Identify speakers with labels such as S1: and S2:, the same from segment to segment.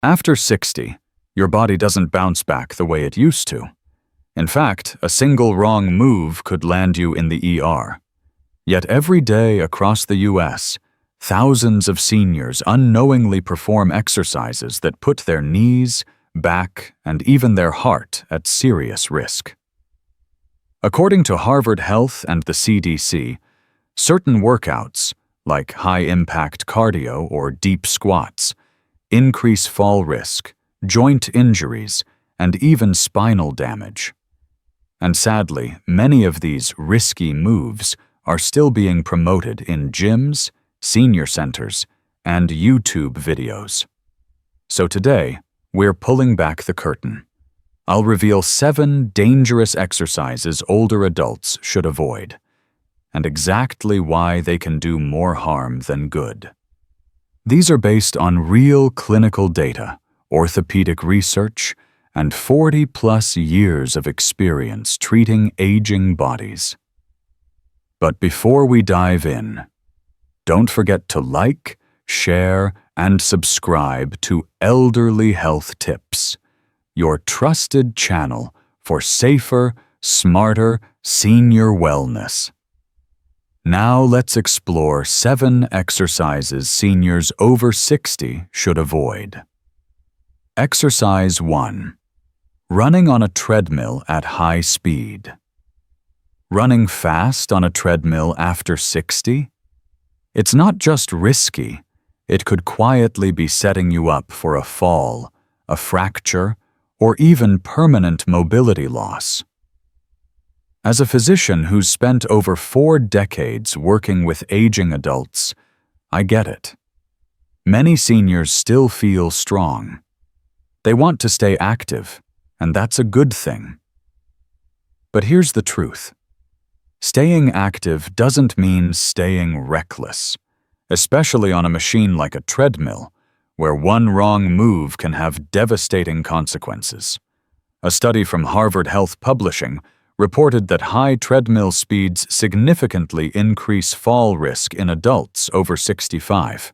S1: After 60, your body doesn't bounce back the way it used to. In fact, a single wrong move could land you in the ER. Yet every day across the US, thousands of seniors unknowingly perform exercises that put their knees, back, and even their heart at serious risk. According to Harvard Health and the CDC, certain workouts, like high-impact cardio or deep squats, increase fall risk, joint injuries, and even spinal damage. And sadly, many of these risky moves are still being promoted in gyms, senior centers, and YouTube videos. So today, we're pulling back the curtain. I'll reveal 7 dangerous exercises older adults should avoid, and exactly why they can do more harm than good. These are based on real clinical data, orthopedic research, and 40-plus years of experience treating aging bodies. But before we dive in, don't forget to like, share, and subscribe to Elderly Health Tips, your trusted channel for safer, smarter senior wellness. Now let's explore 7 exercises seniors over 60 should avoid. Exercise 1. Running on a treadmill at high speed. Running fast on a treadmill after 60? It's not just risky, it could quietly be setting you up for a fall, a fracture, or even permanent mobility loss. As a physician who's spent over 4 decades working with aging adults, I get it. Many seniors still feel strong. They want to stay active, and that's a good thing. But here's the truth. Staying active doesn't mean staying reckless, especially on a machine like a treadmill, where one wrong move can have devastating consequences. A study from Harvard Health Publishing reported that high treadmill speeds significantly increase fall risk in adults over 65,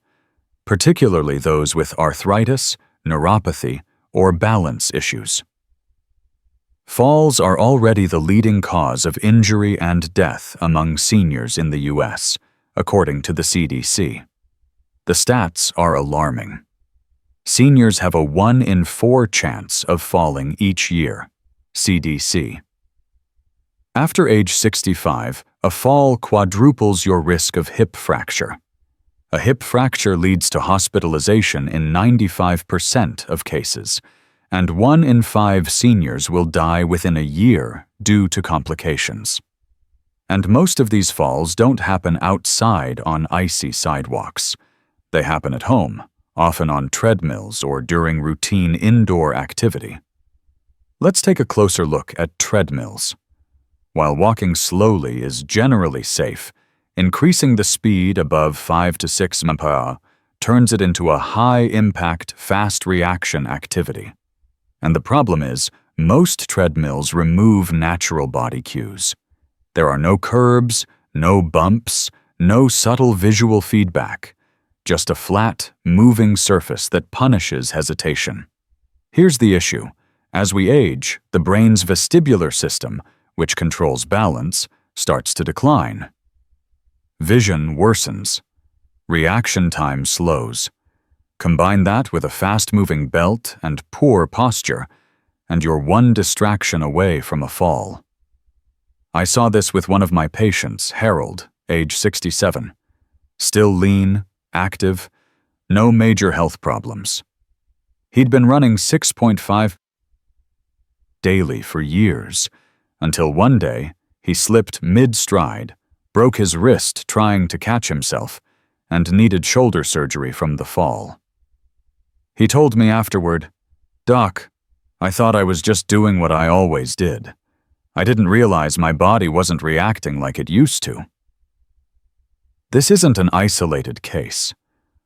S1: particularly those with arthritis, neuropathy, or balance issues. Falls are already the leading cause of injury and death among seniors in the US, according to the CDC. The stats are alarming. Seniors have a 1 in 4 chance of falling each year, CDC. After age 65, a fall quadruples your risk of hip fracture. A hip fracture leads to hospitalization in 95% of cases, and 1 in 5 seniors will die within a year due to complications. And most of these falls don't happen outside on icy sidewalks. They happen at home, often on treadmills or during routine indoor activity. Let's take a closer look at treadmills. While walking slowly is generally safe, increasing the speed above 5 to 6 mph turns it into a high-impact, fast-reaction activity. And the problem is, most treadmills remove natural body cues. There are no curbs, no bumps, no subtle visual feedback, just a flat, moving surface that punishes hesitation. Here's the issue. As we age, the brain's vestibular system, which controls balance, starts to decline. Vision worsens. Reaction time slows. Combine that with a fast-moving belt and poor posture, and you're one distraction away from a fall. I saw this with one of my patients, Harold, age 67. Still lean, active, no major health problems. He'd been running 6.5 daily for years, until one day he slipped mid-stride, broke his wrist trying to catch himself, and needed shoulder surgery from the fall. He told me afterward, "Doc, I thought I was just doing what I always did. I didn't realize my body wasn't reacting like it used to." This isn't an isolated case.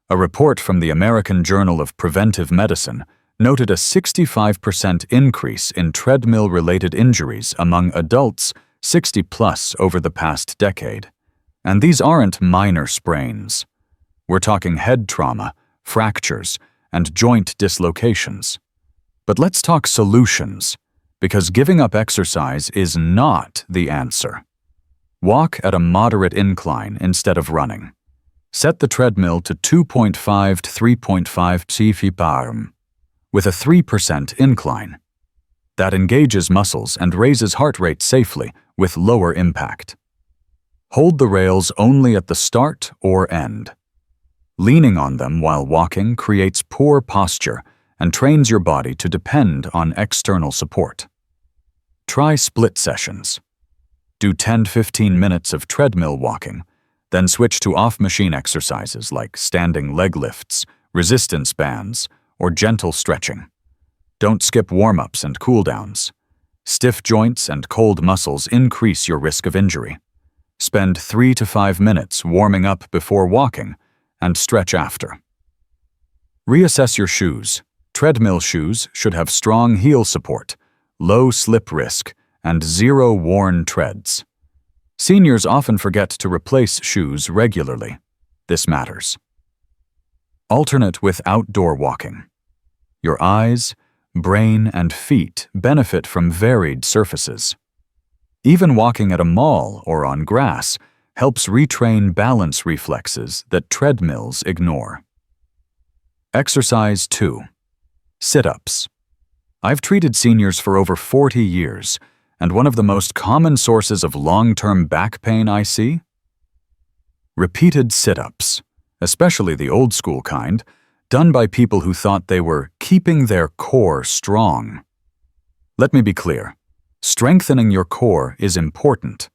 S1: A report from the American Journal of Preventive Medicine noted a 65% increase in treadmill-related injuries among adults 60-plus over the past decade. And these aren't minor sprains. We're talking head trauma, fractures, and joint dislocations. But let's talk solutions, because giving up exercise is not the answer. Walk at a moderate incline instead of running. Set the treadmill to 2.5 to 3.5 cf/m with a 3% incline. That engages muscles and raises heart rate safely with lower impact. Hold the rails only at the start or end. Leaning on them while walking creates poor posture and trains your body to depend on external support. Try split sessions. Do 10 to 15 minutes of treadmill walking, then switch to off-machine exercises like standing leg lifts, resistance bands, or gentle stretching. Don't skip warm-ups and cool-downs. Stiff joints and cold muscles increase your risk of injury. Spend 3 to 5 minutes warming up before walking and stretch after. Reassess your shoes. Treadmill shoes should have strong heel support, low slip risk, and 0 worn treads. Seniors often forget to replace shoes regularly. This matters. Alternate with outdoor walking. Your eyes, brain, and feet benefit from varied surfaces. Even walking at a mall or on grass helps retrain balance reflexes that treadmills ignore. Exercise 2. Sit-ups. I've treated seniors for over 40 years, and one of the most common sources of long-term back pain I see? Repeated sit-ups, especially the old-school kind, done by people who thought they were keeping their core strong. Let me be clear. Strengthening your core is important,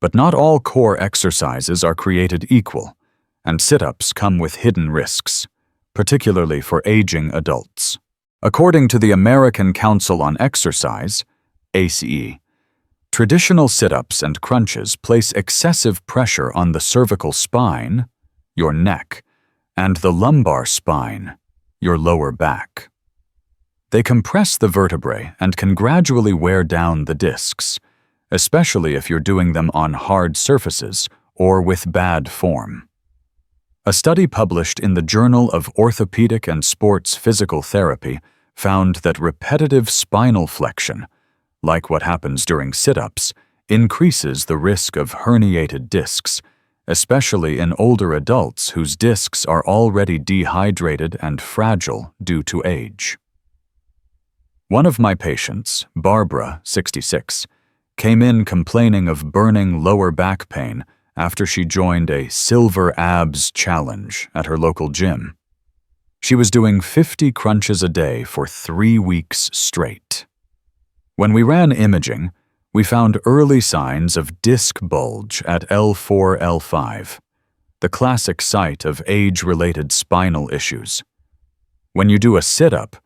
S1: but not all core exercises are created equal, and sit-ups come with hidden risks, particularly for aging adults. According to the American Council on Exercise, ACE, traditional sit-ups and crunches place excessive pressure on the cervical spine, your neck, and the lumbar spine, your lower back. They compress the vertebrae and can gradually wear down the discs, especially if you're doing them on hard surfaces or with bad form. A study published in the Journal of Orthopedic and Sports Physical Therapy found that repetitive spinal flexion, like what happens during sit-ups, increases the risk of herniated discs, especially in older adults whose discs are already dehydrated and fragile due to age. One of my patients, Barbara, 66, came in complaining of burning lower back pain after she joined a Silver Abs Challenge at her local gym. She was doing 50 crunches a day for 3 weeks straight. When we ran imaging, we found early signs of disc bulge at L4, L5, the classic site of age-related spinal issues. When you do a sit-up,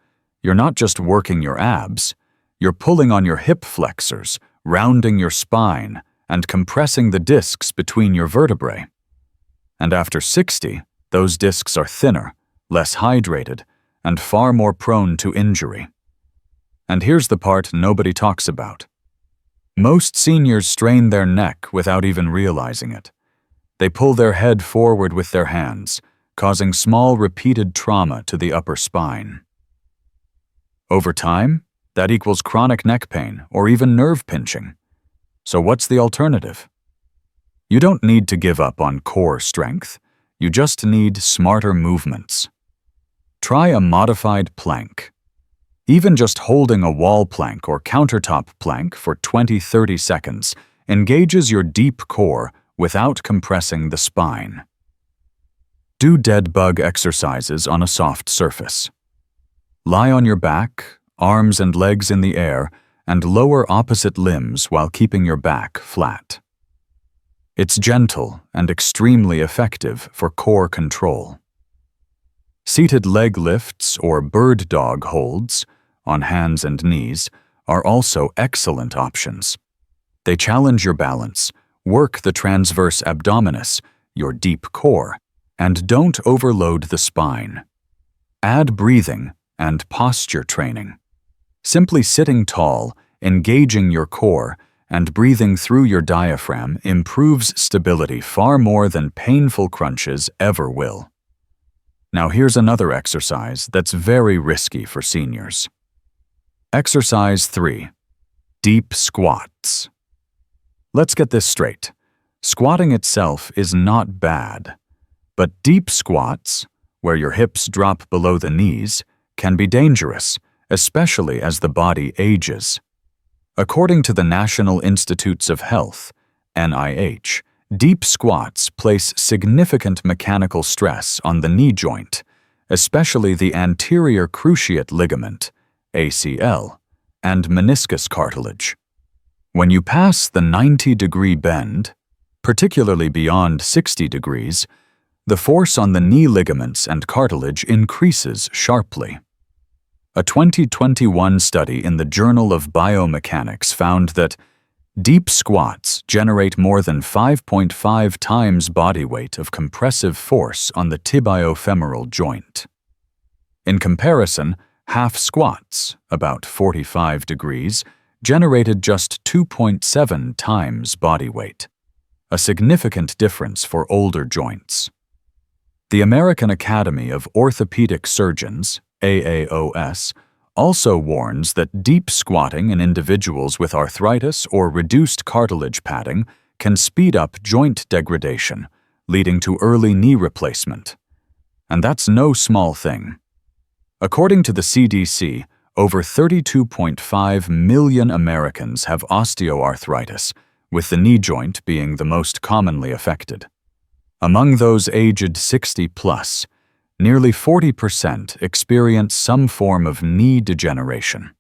S1: you're not just working your abs, you're pulling on your hip flexors, rounding your spine, and compressing the discs between your vertebrae. And after 60, those discs are thinner, less hydrated, and far more prone to injury. And here's the part nobody talks about. Most seniors strain their neck without even realizing it. They pull their head forward with their hands, causing small repeated trauma to the upper spine. Over time, that equals chronic neck pain or even nerve pinching. So what's the alternative? You don't need to give up on core strength. You just need smarter movements. Try a modified plank. Even just holding a wall plank or countertop plank for 20-30 seconds engages your deep core without compressing the spine. Do dead bug exercises on a soft surface. Lie on your back, arms and legs in the air, and lower opposite limbs while keeping your back flat. It's gentle and extremely effective for core control. Seated leg lifts or bird dog holds on hands and knees are also excellent options. They challenge your balance, work the transverse abdominis, your deep core, and don't overload the spine. Add breathing and posture training. Simply sitting tall, engaging your core, and breathing through your diaphragm improves stability far more than painful crunches ever will. Now here's another exercise that's very risky for seniors. Exercise 3. Deep squats. Let's get this straight. Squatting itself is not bad, but deep squats, where your hips drop below the knees, can be dangerous, especially as the body ages. According to the National Institutes of Health, NIH, deep squats place significant mechanical stress on the knee joint, especially the anterior cruciate ligament, ACL, and meniscus cartilage. When you pass the 90-degree bend, particularly beyond 60 degrees, the force on the knee ligaments and cartilage increases sharply. A 2021 study in the Journal of Biomechanics found that deep squats generate more than 5.5 times body weight of compressive force on the tibiofemoral joint. In comparison, half squats, about 45 degrees, generated just 2.7 times body weight, a significant difference for older joints. The American Academy of Orthopedic Surgeons, AAOS, also warns that deep squatting in individuals with arthritis or reduced cartilage padding can speed up joint degradation, leading to early knee replacement. And that's no small thing. According to the CDC, over 32.5 million Americans have osteoarthritis, with the knee joint being the most commonly affected. Among those aged 60+, nearly 40% experience some form of knee degeneration.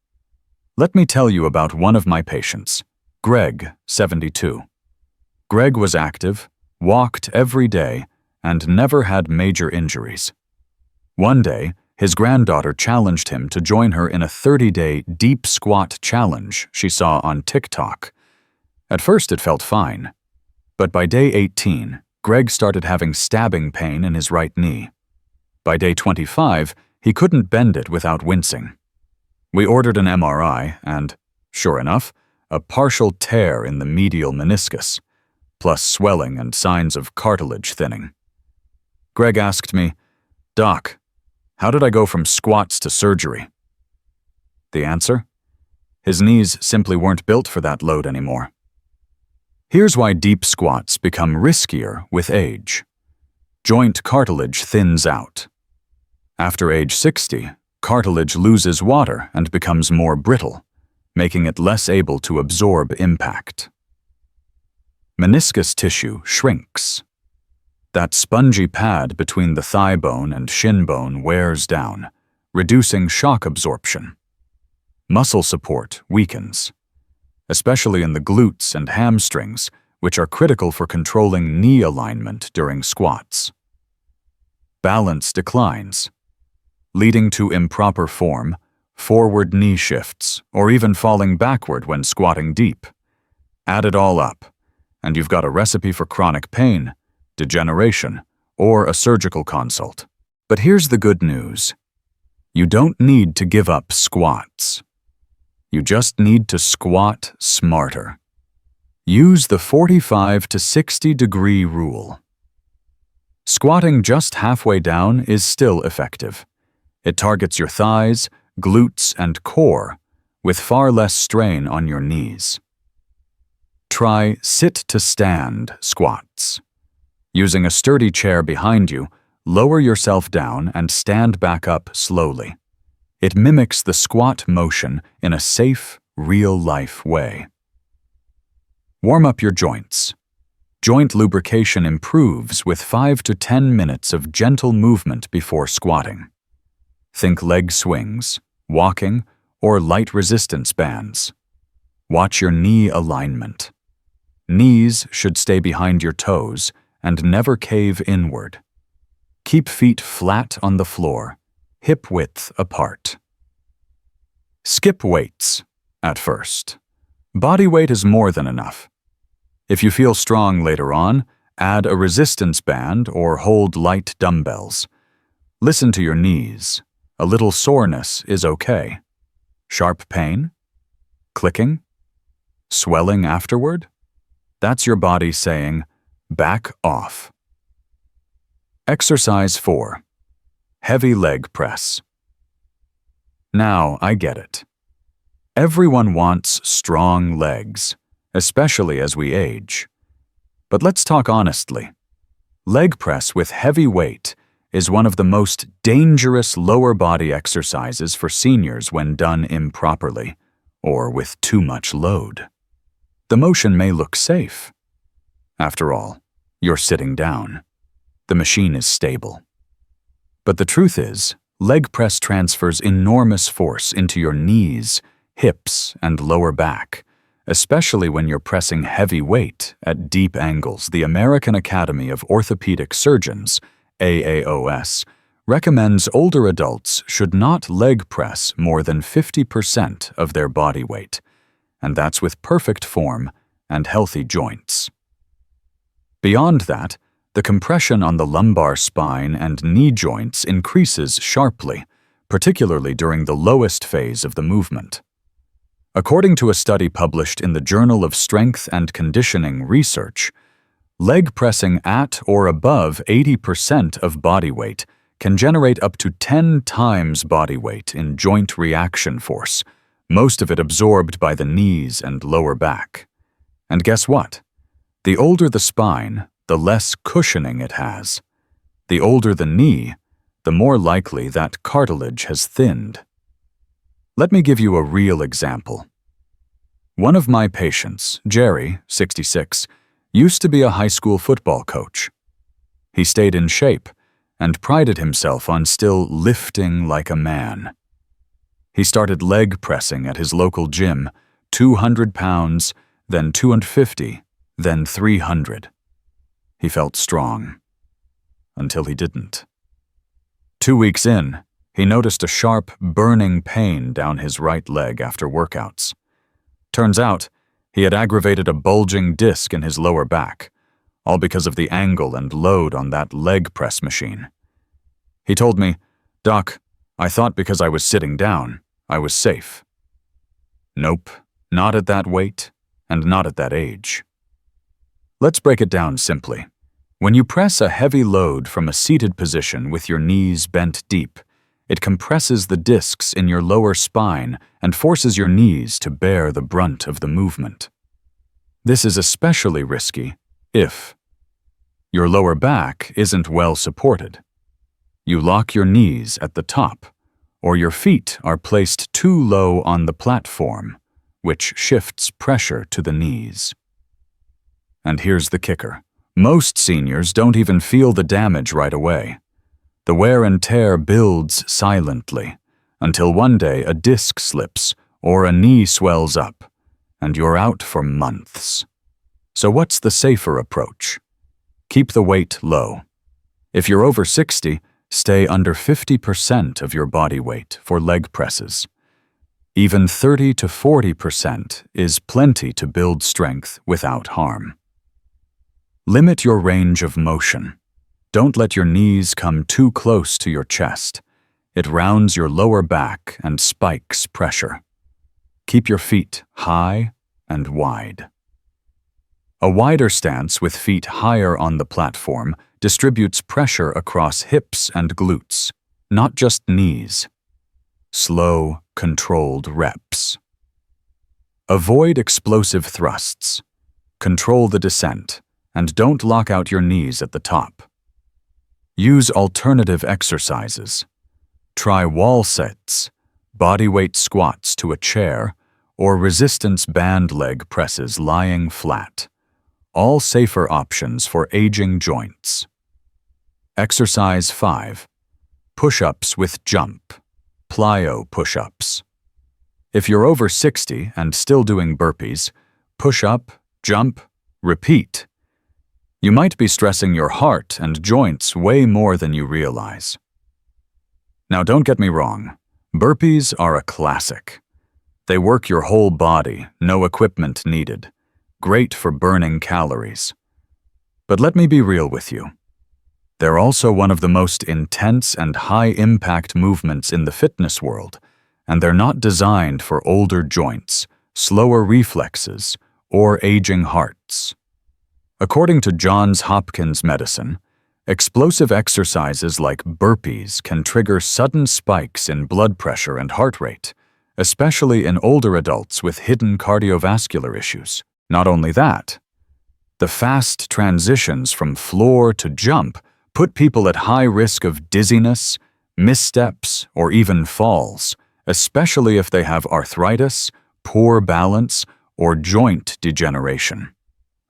S1: Let me tell you about one of my patients, Greg, 72. Greg was active, walked every day, and never had major injuries. One day, his granddaughter challenged him to join her in a 30-day deep squat challenge she saw on TikTok. At first it felt fine, but by day 18, Greg started having stabbing pain in his right knee. By day 25, he couldn't bend it without wincing. We ordered an MRI and, sure enough, a partial tear in the medial meniscus, plus swelling and signs of cartilage thinning. Greg asked me, "Doc, how did I go from squats to surgery?" The answer? His knees simply weren't built for that load anymore. Here's why deep squats become riskier with age. Joint cartilage thins out. After age 60, cartilage loses water and becomes more brittle, making it less able to absorb impact. Meniscus tissue shrinks. That spongy pad between the thigh bone and shin bone wears down, reducing shock absorption. Muscle support weakens, especially in the glutes and hamstrings, which are critical for controlling knee alignment during squats. Balance declines, leading to improper form, forward knee shifts, or even falling backward when squatting deep. Add it all up, and you've got a recipe for chronic pain, degeneration, or a surgical consult. But here's the good news. You don't need to give up squats. You just need to squat smarter. Use the 45 to 60 degree rule. Squatting just halfway down is still effective. It targets your thighs, glutes, and core, with far less strain on your knees. Try sit-to-stand squats. Using a sturdy chair behind you, lower yourself down and stand back up slowly. It mimics the squat motion in a safe, real-life way. Warm up your joints. Joint lubrication improves with 5 to 10 minutes of gentle movement before squatting. Think leg swings, walking, or light resistance bands. Watch your knee alignment. Knees should stay behind your toes and never cave inward. Keep feet flat on the floor, hip-width apart. Skip weights at first. Body weight is more than enough. If you feel strong later on, add a resistance band or hold light dumbbells. Listen to your knees. A little soreness is okay. Sharp pain? Clicking? Swelling afterward? That's your body saying, back off. Exercise 4. heavy leg press. Now, I get it. Everyone wants strong legs, especially as we age. But let's talk honestly. Leg press with heavy weight is one of the most dangerous lower body exercises for seniors when done improperly, or with too much load. The motion may look safe. After all, you're sitting down. The machine is stable. But the truth is, leg press transfers enormous force into your knees, hips, and lower back, especially when you're pressing heavy weight at deep angles. The American Academy of Orthopedic Surgeons, AAOS, recommends older adults should not leg press more than 50% of their body weight, and that's with perfect form and healthy joints. Beyond that, the compression on the lumbar spine and knee joints increases sharply, particularly during the lowest phase of the movement. According to a study published in the Journal of Strength and Conditioning Research, leg pressing at or above 80% of body weight can generate up to 10 times body weight in joint reaction force, most of it absorbed by the knees and lower back. And guess what? The older the spine, the less cushioning it has. The older the knee, the more likely that cartilage has thinned. Let me give you a real example. One of my patients, Jerry, 66, used to be a high school football coach. He stayed in shape and prided himself on still lifting like a man. He started leg pressing at his local gym, 200 pounds, then 250, then 300. He felt strong. Until he didn't. 2 weeks in, he noticed a sharp, burning pain down his right leg after workouts. Turns out, he had aggravated a bulging disc in his lower back, all because of the angle and load on that leg press machine. He told me, "Doc, I thought because I was sitting down, I was safe." Nope, not at that weight, and not at that age. Let's break it down simply. When you press a heavy load from a seated position with your knees bent deep, it compresses the discs in your lower spine and forces your knees to bear the brunt of the movement. This is especially risky if your lower back isn't well supported. You lock your knees at the top, or your feet are placed too low on the platform, which shifts pressure to the knees. And here's the kicker. Most seniors don't even feel the damage right away. The wear and tear builds silently, until one day a disc slips or a knee swells up, and you're out for months. So what's the safer approach? Keep the weight low. If you're over 60, stay under 50% of your body weight for leg presses. Even 30 to 40% is plenty to build strength without harm. Limit your range of motion. Don't let your knees come too close to your chest. It rounds your lower back and spikes pressure. Keep your feet high and wide. A wider stance with feet higher on the platform distributes pressure across hips and glutes, not just knees. Slow, controlled reps. Avoid explosive thrusts. Control the descent, and don't lock out your knees at the top. Use alternative exercises. Try wall sits, bodyweight squats to a chair, or resistance band leg presses lying flat. All safer options for aging joints. Exercise 5. Push-ups with jump. Plyo push-ups. If you're over 60 and still doing burpees, push up, jump, repeat. You might be stressing your heart and joints way more than you realize. Now don't get me wrong, burpees are a classic. They work your whole body, no equipment needed. Great for burning calories. But let me be real with you. They're also one of the most intense and high-impact movements in the fitness world, and they're not designed for older joints, slower reflexes, or aging hearts. According to Johns Hopkins Medicine, Explosive exercises like burpees can trigger sudden spikes in blood pressure and heart rate, especially in older adults with hidden cardiovascular issues. Not only that, the fast transitions from floor to jump put people at high risk of dizziness, missteps, or even falls, especially if they have arthritis, poor balance, or joint degeneration.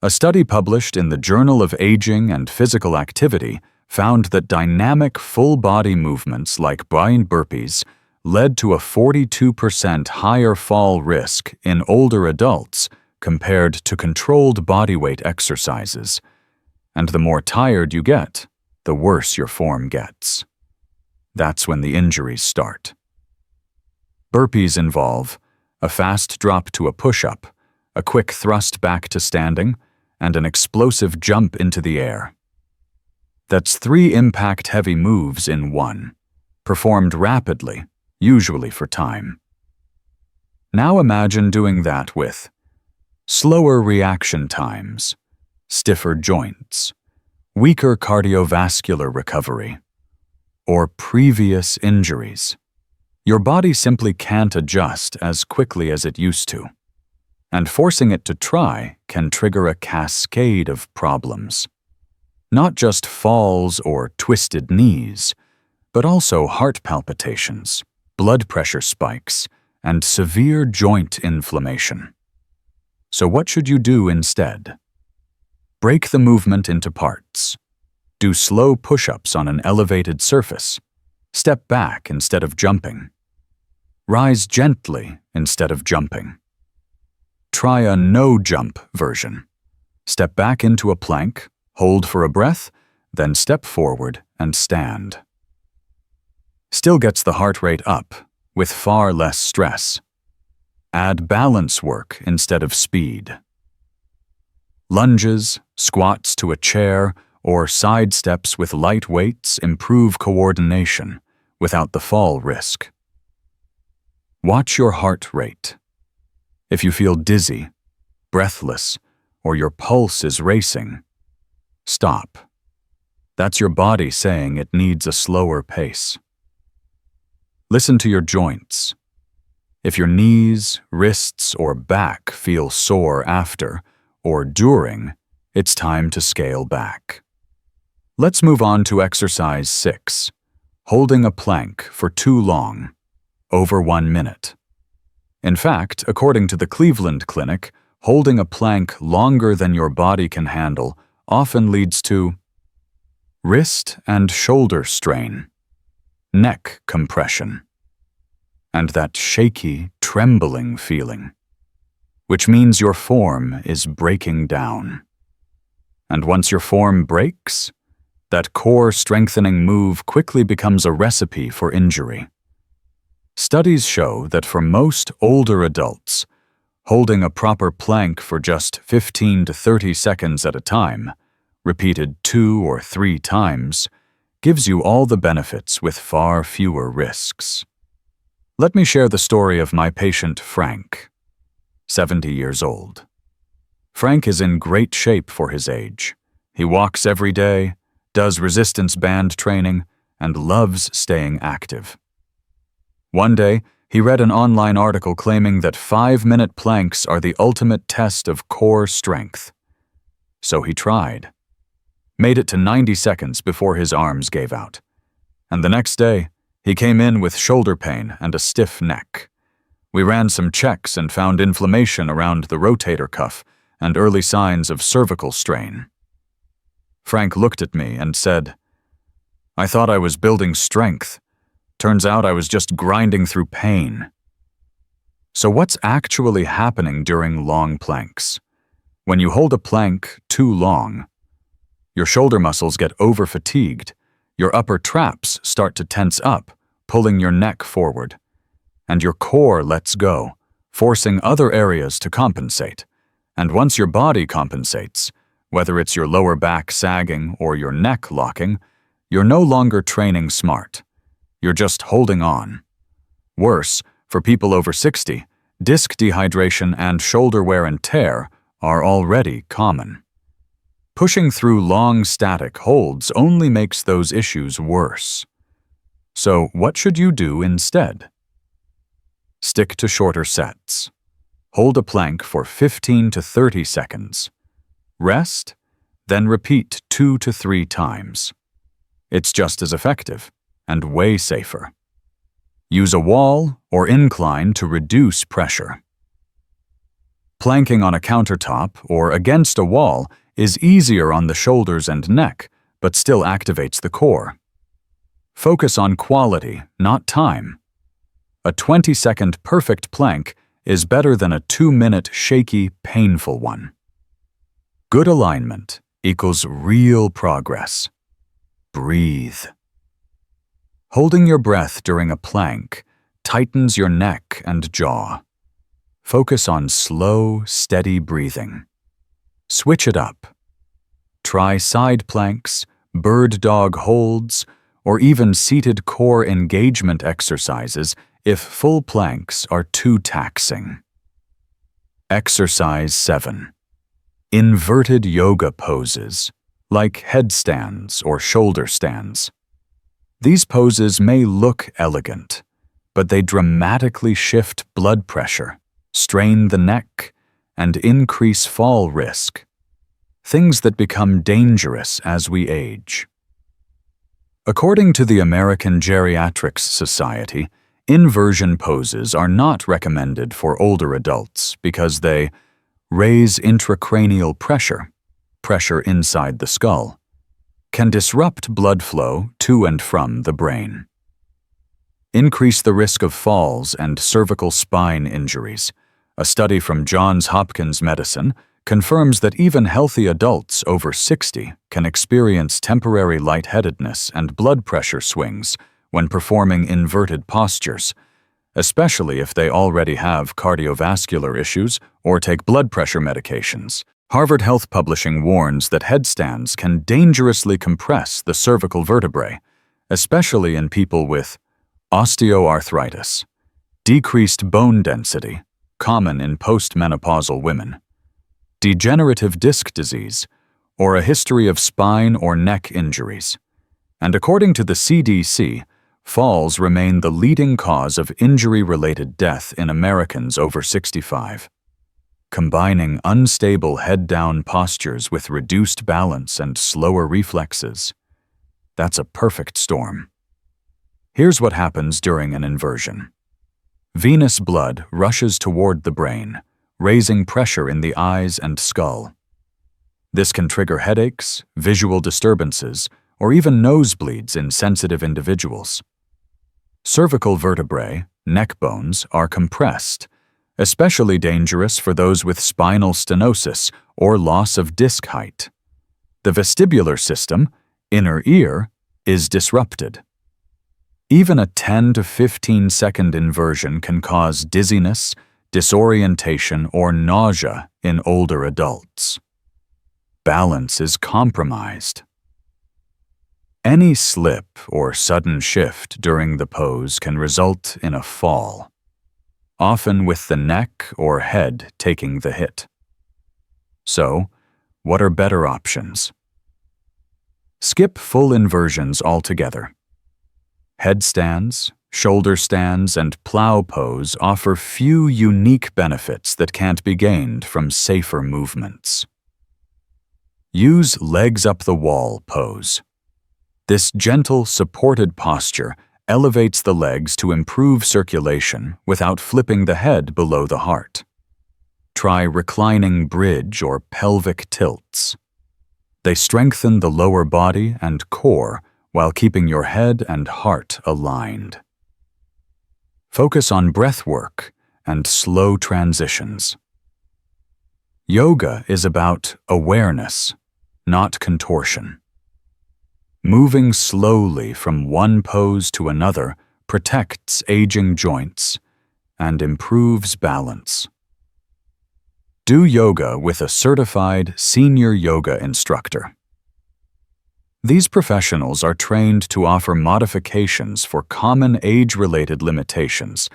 S1: A study published in the Journal of Aging and Physical Activity found that dynamic full-body movements like bind burpees led to a 42% higher fall risk in older adults compared to controlled bodyweight exercises. And the more tired you get, the worse your form gets. That's when the injuries start. Burpees involve a fast drop to a push-up, a quick thrust back to standing, and an explosive jump into the air. That's 3 impact-heavy moves in one, performed rapidly, usually for time. Now imagine doing that with slower reaction times, stiffer joints, weaker cardiovascular recovery, or previous injuries. Your body simply can't adjust as quickly as it used to, and forcing it to try can trigger a cascade of problems. Not just falls or twisted knees, but also heart palpitations, blood pressure spikes, and severe joint inflammation. So what should you do instead? Break the movement into parts. Do slow push-ups on an elevated surface. Step back instead of jumping. Rise gently instead of jumping. Try a no-jump version. Step back into a plank, hold for a breath, then step forward and stand. Still gets the heart rate up, with far less stress. Add balance work instead of speed. Lunges, squats to a chair, or side steps with light weights improve coordination without the fall risk. Watch your heart rate. If you feel dizzy, breathless, or your pulse is racing, stop. That's your body saying it needs a slower pace. Listen to your joints. If your knees, wrists, or back feel sore after or during, it's time to scale back. Let's move on to exercise 6, holding a plank for too long, over 1 minute. In fact, according to the Cleveland Clinic, holding a plank longer than your body can handle often leads to wrist and shoulder strain, neck compression, and that shaky, trembling feeling, which means your form is breaking down. And once your form breaks, that core-strengthening move quickly becomes a recipe for injury. Studies show that for most older adults, holding a proper plank for just 15 to 30 seconds at a time, repeated 2 or 3 times, gives you all the benefits with far fewer risks. Let me share the story of my patient Frank, 70 years old. Frank is in great shape for his age. He walks every day, does resistance band training, and loves staying active. One day, he read an online article claiming that 5-minute planks are the ultimate test of core strength. So he tried. Made it to 90 seconds before his arms gave out. And the next day, he came in with shoulder pain and a stiff neck. We ran some checks and found inflammation around the rotator cuff and early signs of cervical strain. Frank looked at me and said, "I thought I was building strength. Turns out I was just grinding through pain." So what's actually happening during long planks? When you hold a plank too long, your shoulder muscles get over-fatigued, your upper traps start to tense up, pulling your neck forward, and your core lets go, forcing other areas to compensate. And once your body compensates, whether it's your lower back sagging or your neck locking, you're no longer training smart. You're just holding on. Worse, for people over 60, disc dehydration and shoulder wear and tear are already common. Pushing through long static holds only makes those issues worse. So what should you do instead? Stick to shorter sets. Hold a plank for 15 to 30 seconds. Rest, then repeat 2 to 3 times. It's just as effective and way safer. Use a wall or incline to reduce pressure. Planking on a countertop or against a wall is easier on the shoulders and neck, but still activates the core. Focus on quality, not time. A 20-second perfect plank is better than a 2-minute shaky, painful one. Good alignment equals real progress. Breathe. Holding your breath during a plank tightens your neck and jaw. Focus on slow, steady breathing. Switch it up. Try side planks, bird dog holds, or even seated core engagement exercises if full planks are too taxing. Exercise 7. Inverted yoga poses, like headstands or shoulder stands. These poses may look elegant, but they dramatically shift blood pressure, strain the neck, and increase fall risk. Things that become dangerous as we age. According to the American Geriatrics Society, inversion poses are not recommended for older adults because they raise intracranial pressure, pressure inside the skull, can disrupt blood flow to and from the brain, increase the risk of falls and cervical spine injuries. A study from Johns Hopkins Medicine confirms that even healthy adults over 60 can experience temporary lightheadedness and blood pressure swings when performing inverted postures, especially if they already have cardiovascular issues or take blood pressure medications. Harvard Health Publishing warns that headstands can dangerously compress the cervical vertebrae, especially in people with osteoarthritis, decreased bone density, common in postmenopausal women, degenerative disc disease, or a history of spine or neck injuries. And according to the CDC, falls remain the leading cause of injury-related death in Americans over 65. Combining unstable head-down postures with reduced balance and slower reflexes, that's a perfect storm. Here's what happens during an inversion. Venous blood rushes toward the brain, raising pressure in the eyes and skull. This can trigger headaches, visual disturbances, or even nosebleeds in sensitive individuals. Cervical vertebrae, neck bones, are compressed, especially dangerous for those with spinal stenosis or loss of disc height. The vestibular system, inner ear, is disrupted. Even a 10 to 15 second inversion can cause dizziness, disorientation, or nausea in older adults. Balance is compromised. Any slip or sudden shift during the pose can result in a fall, often with the neck or head taking the hit. So, what are better options? Skip full inversions altogether. Headstands, shoulder stands, and plow pose offer few unique benefits that can't be gained from safer movements. Use legs up the wall pose. This gentle, supported posture elevates the legs to improve circulation without flipping the head below the heart. Try reclining bridge or pelvic tilts. They strengthen the lower body and core while keeping your head and heart aligned. Focus on breath work and slow transitions. Yoga is about awareness, not contortion. Moving slowly from one pose to another protects aging joints and improves balance. Do yoga with a certified senior yoga instructor. These professionals are trained to offer modifications for common age-related limitations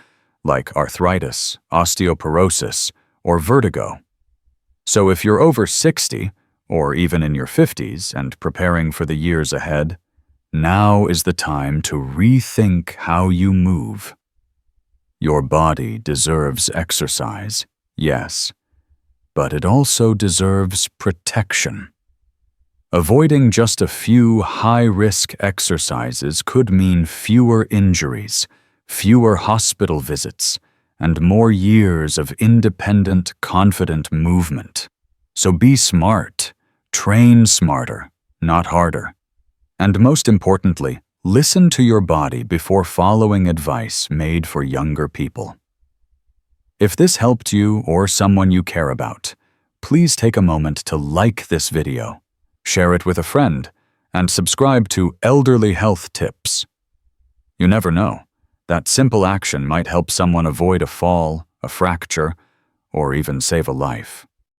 S1: like arthritis, osteoporosis, or vertigo. So if you're over 60 or even in your 50s and preparing for the years ahead, now is the time to rethink how you move. Your body deserves exercise, yes, but it also deserves protection. Avoiding just a few high-risk exercises could mean fewer injuries, fewer hospital visits, and more years of independent, confident movement. So be smart, train smarter, not harder. And most importantly, listen to your body before following advice made for younger people. If this helped you or someone you care about, please take a moment to like this video, share it with a friend, and subscribe to Elderly Health Tips. You never know, that simple action might help someone avoid a fall, a fracture, or even save a life.